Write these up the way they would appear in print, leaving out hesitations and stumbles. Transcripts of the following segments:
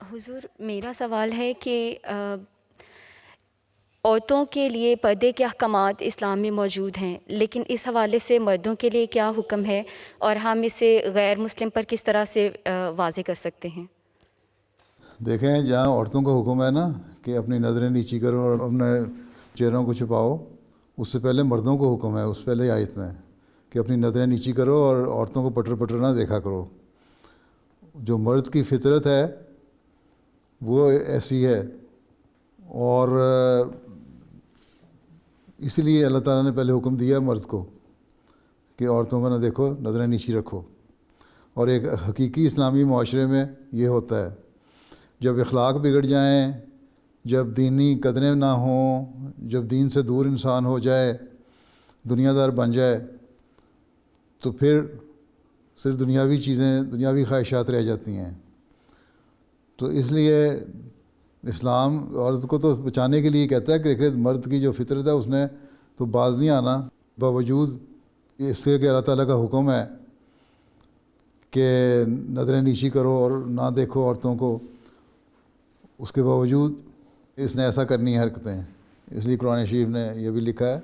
حضور میرا سوال ہے کہ عورتوں کے لیے پردے کے احکامات اسلام میں موجود ہیں، لیکن اس حوالے سے مردوں کے لیے کیا حکم ہے اور ہم اسے غیر مسلم پر کس طرح سے واضح کر سکتے ہیں؟ دیکھیں، جہاں عورتوں کا حکم ہے نا کہ اپنی نظریں نیچی کرو اور اپنے چہروں کو چھپاؤ، اس سے پہلے مردوں کو حکم ہے اس پہلے آیت میں کہ اپنی نظریں نیچی کرو اور عورتوں کو پٹر پٹر نہ دیکھا کرو۔ جو مرد کی فطرت ہے وہ ایسی ہے، اور اس لیے اللہ تعالیٰ نے پہلے حکم دیا مرد کو کہ عورتوں کو نہ دیکھو، نظریں نیچی رکھو۔ اور ایک حقیقی اسلامی معاشرے میں یہ ہوتا ہے، جب اخلاق بگڑ جائیں، جب دینی قدریں نہ ہوں، جب دین سے دور انسان ہو جائے، دنیا دار بن جائے، تو پھر صرف دنیاوی چیزیں، دنیاوی خواہشات رہ جاتی ہیں۔ تو اس لیے اسلام عورت کو تو بچانے کے لیے کہتا ہے کہ دیکھیں مرد کی جو فطرت ہے اس نے تو باز نہیں آنا، باوجود اس کے کہ اللہ تعالیٰ کا حکم ہے کہ نظریں نیچی کرو اور نہ دیکھو عورتوں کو، اس کے باوجود اس نے ایسا کرنی ہے حرکتیں۔ اس لیے قرآن شریف نے یہ بھی لکھا ہے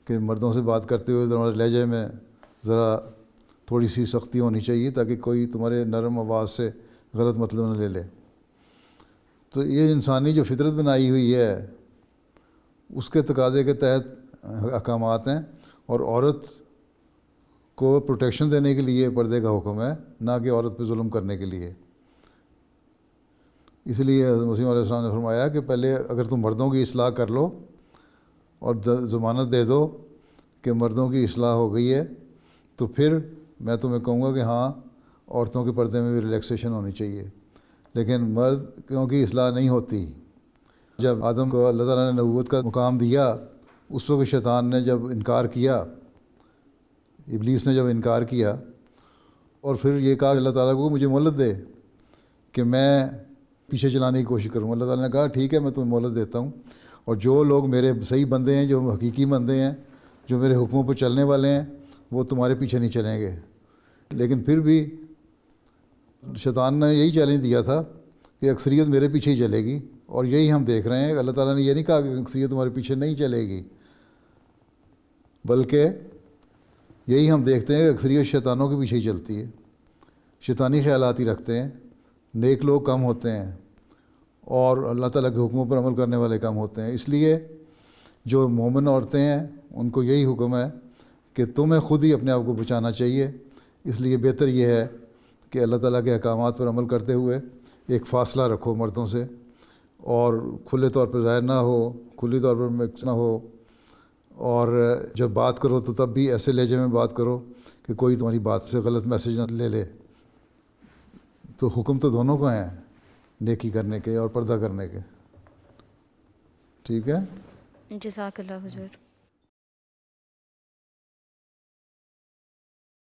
کہ مردوں سے بات کرتے ہوئے تمہارے لہجے میں ذرا تھوڑی سی سختی ہونی چاہیے تاکہ کوئی تمہارے نرم آواز سے غلط مطلب نہ لے لے۔ تو یہ انسانی جو فطرت بنائی ہوئی ہے اس کے تقاضے کے تحت احکامات ہیں، اور عورت کو پروٹیکشن دینے کے لیے پردے کا حکم ہے، نہ کہ عورت پہ ظلم کرنے کے لیے۔ اس لیے حضرت مسیح علیہ السلام نے فرمایا کہ پہلے اگر تم مردوں کی اصلاح کر لو اور ضمانت دے دو کہ مردوں کی اصلاح ہو گئی ہے، تو پھر میں تمہیں کہوں گا کہ ہاں عورتوں کے پردے میں بھی ریلیکسیشن ہونی چاہیے۔ لیکن مرد کیونکہ اصلاح نہیں ہوتی، جب آدم کو اللہ تعالیٰ نے نبوت کا مقام دیا، اس وقت شیطان نے جب انکار کیا، ابلیس نے جب انکار کیا اور پھر یہ کہا اللہ تعالیٰ کو مجھے مہلت دے کہ میں پیچھے چلانے کی کوشش کروں۔ اللہ تعالیٰ نے کہا ٹھیک ہے میں تمہیں مہلت دیتا ہوں، اور جو لوگ میرے صحیح بندے ہیں، جو حقیقی بندے ہیں، جو میرے حکموں پر چلنے والے ہیں، وہ تمہارے پیچھے نہیں چلیں گے۔ لیکن پھر بھی شیطان نے یہی چیلنج دیا تھا کہ اکثریت میرے پیچھے ہی چلے گی، اور یہی ہم دیکھ رہے ہیں۔ اللہ تعالیٰ نے یہ نہیں کہا کہ اکثریت تمہارے پیچھے نہیں چلے گی، بلکہ یہی ہم دیکھتے ہیں کہ اکثریت شیطانوں کے پیچھے ہی چلتی ہے، شیطانی خیالات ہی رکھتے ہیں، نیک لوگ کم ہوتے ہیں اور اللہ تعالیٰ کے حکموں پر عمل کرنے والے کم ہوتے ہیں۔ اس لیے جو مومن عورتیں ہیں ان کو یہی حکم ہے کہ تمہیں خود ہی اپنے آپ کو بچانا چاہیے۔ اس لیے بہتر یہ ہے کہ اللہ تعالیٰ کے احکامات پر عمل کرتے ہوئے ایک فاصلہ رکھو مردوں سے، اور کھلے طور پر ظاہر نہ ہو، کھلی طور پر مکس نہ ہو، اور جب بات کرو تو تب بھی ایسے لہجے میں بات کرو کہ کوئی تمہاری بات سے غلط میسج نہ لے لے۔ تو حکم تو دونوں کو ہیں، نیکی کرنے کے اور پردہ کرنے کے۔ ٹھیک ہے؟ جزاک اللہ حضور۔